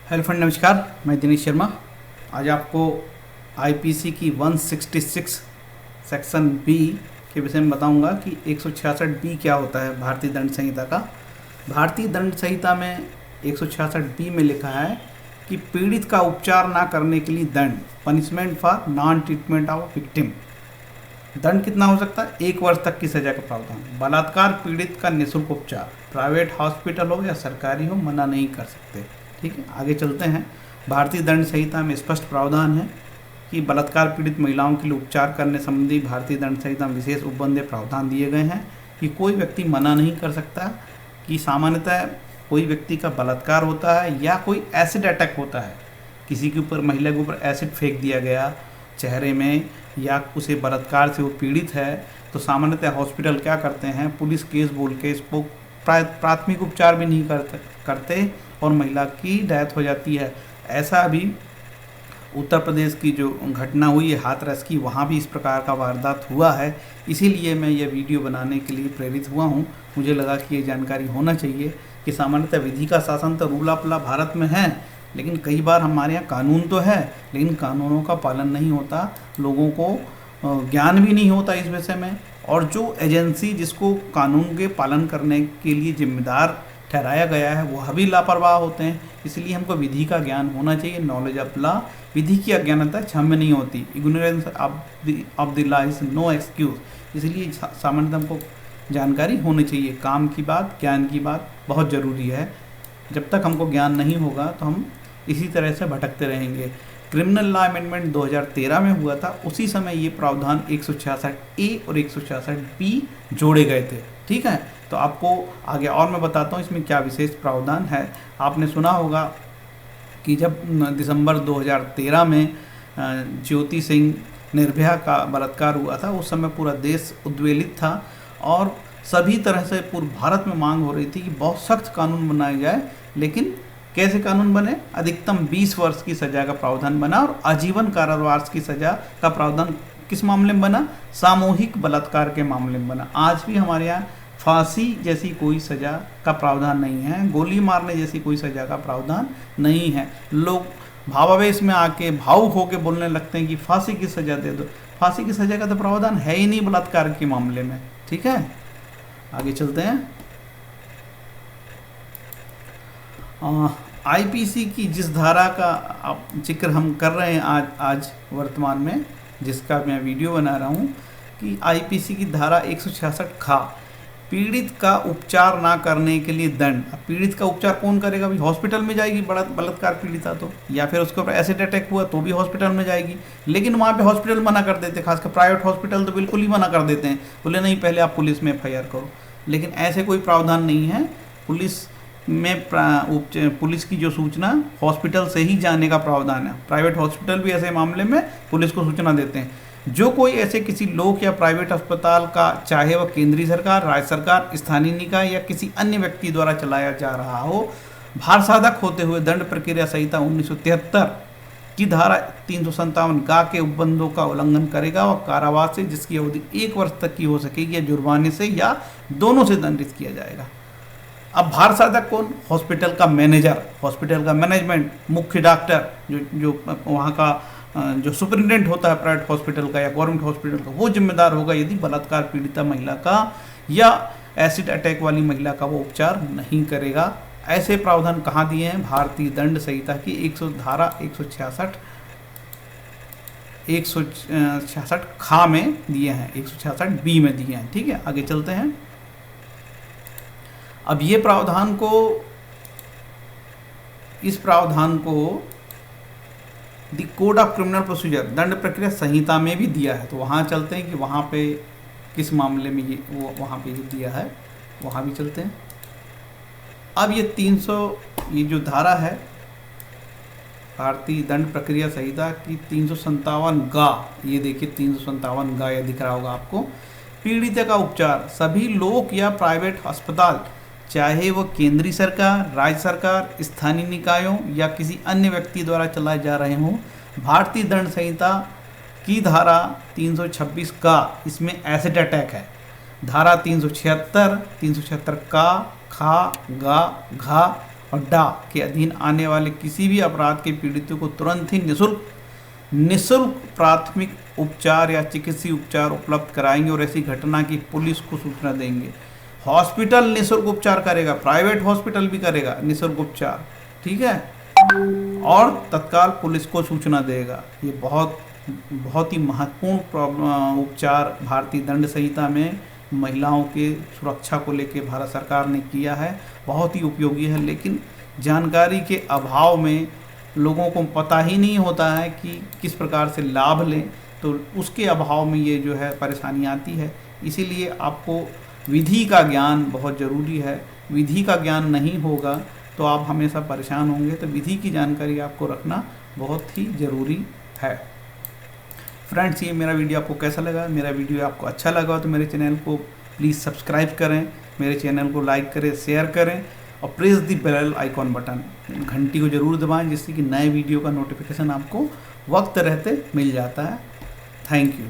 Hello friend, नमस्कार। मैं दिनेश शर्मा। आज आपको आईपीसी की 166 सेक्शन बी के विषय में बताऊंगा कि 166 बी क्या होता है भारतीय दंड संहिता का। भारतीय दंड संहिता में 166 बी में लिखा है कि पीड़ित का उपचार ना करने के लिए दंड, punishment for non treatment of victim. दंड कितना हो सकता है? 1 वर्ष तक की सजा का प्रावधान। बलात्कार पीड़ित का निःशुल्क उपचार, प्राइवेट हॉस्पिटल हो या सरकारी हो, मना नहीं कर सकते। ठीक है, आगे चलते हैं। भारतीय दंड संहिता में स्पष्ट प्रावधान है कि बलात्कार पीड़ित महिलाओं के लिए उपचार करने संबंधी भारतीय दंड संहिता में विशेष उपबंधे प्रावधान दिए गए हैं कि कोई व्यक्ति मना नहीं कर सकता कि सामान्यतः कोई व्यक्ति का बलात्कार होता है या कोई एसिड अटैक होता है, किसी के ऊपर, महिला के ऊपर एसिड फेंक दिया गया चेहरे में, या उसे बलात्कार से वो पीड़ित है, तो सामान्यतः हॉस्पिटल क्या करते हैं, पुलिस केस बोल के इसको प्राथमिक उपचार भी नहीं करते और महिला की डेथ हो जाती है। ऐसा अभी उत्तर प्रदेश की जो घटना हुई है हाथरस की, वहाँ भी इस प्रकार का वारदात हुआ है। इसीलिए मैं ये वीडियो बनाने के लिए प्रेरित हुआ हूँ। मुझे लगा कि ये जानकारी होना चाहिए कि सामान्यतः विधि का शासन तो रूला पला भारत में है, लेकिन कई बार हमारे यहाँ कानून तो है लेकिन कानूनों का पालन नहीं होता, लोगों को ज्ञान भी नहीं होता इस विषय में, और जो एजेंसी जिसको कानून के पालन करने के लिए जिम्मेदार ठहराया गया है वह भी लापरवाह होते हैं। इसलिए हमको विधि का ज्ञान होना चाहिए, नॉलेज ऑफ लॉ। विधि की अज्ञानता क्षम्य नहीं होती। Ignorance of the law is no excuse. इसलिए सामान्यतः हमको जानकारी होनी चाहिए। काम की बात, ज्ञान की बात बहुत ज़रूरी है। जब तक हमको ज्ञान नहीं होगा तो हम इसी तरह से भटकते रहेंगे। क्रिमिनल लॉ अमेंडमेंट 2013 में हुआ था, उसी समय ये प्रावधान 166A और 166B जोड़े गए थे। ठीक है, तो आपको आगे और मैं बताता हूँ इसमें क्या विशेष प्रावधान है। आपने सुना होगा कि जब दिसंबर 2013 में ज्योति सिंह निर्भया का बलात्कार हुआ था, उस समय पूरा देश उद्वेलित था और सभी तरह से पूरे भारत में मांग हो रही थी कि बहुत सख्त कानून बनाया जाए। लेकिन कैसे कानून बने? अधिकतम 20 वर्ष की सजा का प्रावधान बना और आजीवन कारावास की सजा का प्रावधान किस मामले में बना? सामूहिक बलात्कार के मामले में बना। आज भी हमारे यहाँ फांसी जैसी कोई सजा का प्रावधान नहीं है, गोली मारने जैसी कोई सजा का प्रावधान नहीं है। लोग भावावेश में आके भावुक होकर बोलने लगते हैं कि फांसी की सजा दे दो। फांसी की सजा का तो प्रावधान है ही नहीं बलात्कार के मामले में। ठीक है, आगे चलते हैं। आईपीसी की जिस धारा का जिक्र हम कर रहे हैं आज वर्तमान में, जिसका मैं वीडियो बना रहा हूँ, कि आईपीसी की धारा 166 खा, पीड़ित का उपचार ना करने के लिए दंड। अब पीड़ित का उपचार कौन करेगा? भी हॉस्पिटल में जाएगी, बलात्कार पीड़िता तो, या फिर उसके ऊपर एसिड अटैक हुआ तो भी हॉस्पिटल में जाएगी। लेकिन वहाँ पे हॉस्पिटल मना कर देते, खासकर प्राइवेट हॉस्पिटल तो बिल्कुल ही मना कर देते हैं, बोले नहीं पहले आप पुलिस में FIR करो। लेकिन ऐसे कोई प्रावधान नहीं है। पुलिस की जो सूचना हॉस्पिटल से ही जाने का प्रावधान है। प्राइवेट हॉस्पिटल भी ऐसे मामले में पुलिस को सूचना देते हैं। जो कोई ऐसे किसी लोक या प्राइवेट अस्पताल का, चाहे वह केंद्रीय सरकार, राज्य सरकार, स्थानीय निकाय या किसी अन्य व्यक्ति द्वारा चलाया जा रहा हो, भार साधक होते हुए दंड प्रक्रिया संहिता 1973 की धारा 357 गा के उपबंधों का उल्लंघन करेगा और कारावास से जिसकी अवधि 1 वर्ष तक की हो सकेगी या जुर्माने से या दोनों से दंडित किया जाएगा। अब भार साधक कौन? हॉस्पिटल का मैनेजर, हॉस्पिटल का मैनेजमेंट, मुख्य डॉक्टर, जो वहाँ का जो सुपरिटेंडेंट होता है प्राइवेट हॉस्पिटल का या गवर्नमेंट हॉस्पिटल का, वो जिम्मेदार होगा यदि बलात्कार पीड़िता महिला का या एसिड अटैक वाली महिला का वो उपचार नहीं करेगा। ऐसे प्रावधान कहाँ दिए हैं? भारतीय दंड संहिता की धारा 166 खा में दिए हैं, 166B में दिए हैं। ठीक है, आगे चलते हैं। अब ये इस प्रावधान को the code of criminal procedure, दंड प्रक्रिया संहिता में भी दिया है। तो वहाँ चलते हैं कि वहाँ पे किस मामले में वहाँ पे ये दिया है, वहाँ भी चलते हैं। अब ये जो धारा है भारतीय दंड प्रक्रिया संहिता की 357 गा, ये देखिए 357 गा, ये दिख रहा होगा आपको। पीड़ित का उपचार सभी लोक या प्राइवेट अस्पताल, चाहे वो केंद्रीय सरकार, राज्य सरकार, स्थानीय निकायों या किसी अन्य व्यक्ति द्वारा चलाए जा रहे हों, भारतीय दंड संहिता की धारा 326 का, इसमें एसिड अटैक है। धारा 376 का, खा, गा, घा और डा के अधीन आने वाले किसी भी अपराध के पीड़ितों को तुरंत ही निःशुल्क प्राथमिक उपचार या चिकित्सीय उपचार उपलब्ध कराएंगे और ऐसी घटना की पुलिस को सूचना देंगे। हॉस्पिटल निःशुल्क उपचार करेगा, प्राइवेट हॉस्पिटल भी करेगा निःशुल्क उपचार, ठीक है, और तत्काल पुलिस को सूचना देगा। ये बहुत ही महत्वपूर्ण उपचार भारतीय दंड संहिता में महिलाओं के सुरक्षा को लेकर भारत सरकार ने किया है, बहुत ही उपयोगी है। लेकिन जानकारी के अभाव में लोगों को पता ही नहीं होता है कि किस प्रकार से लाभ लें, तो उसके अभाव में ये जो है परेशानी आती है। इसीलिए आपको विधि का ज्ञान बहुत ज़रूरी है। विधि का ज्ञान नहीं होगा तो आप हमेशा परेशान होंगे, तो विधि की जानकारी आपको रखना बहुत ही ज़रूरी है। फ्रेंड्स, ये मेरा वीडियो आपको कैसा लगा? मेरा वीडियो आपको अच्छा लगा तो मेरे चैनल को प्लीज़ सब्सक्राइब करें, मेरे चैनल को लाइक करें, शेयर करें और press the bell icon button, घंटी को ज़रूर दबाएं जिससे कि नए वीडियो का नोटिफिकेशन आपको वक्त रहते मिल जाता है। Thank you.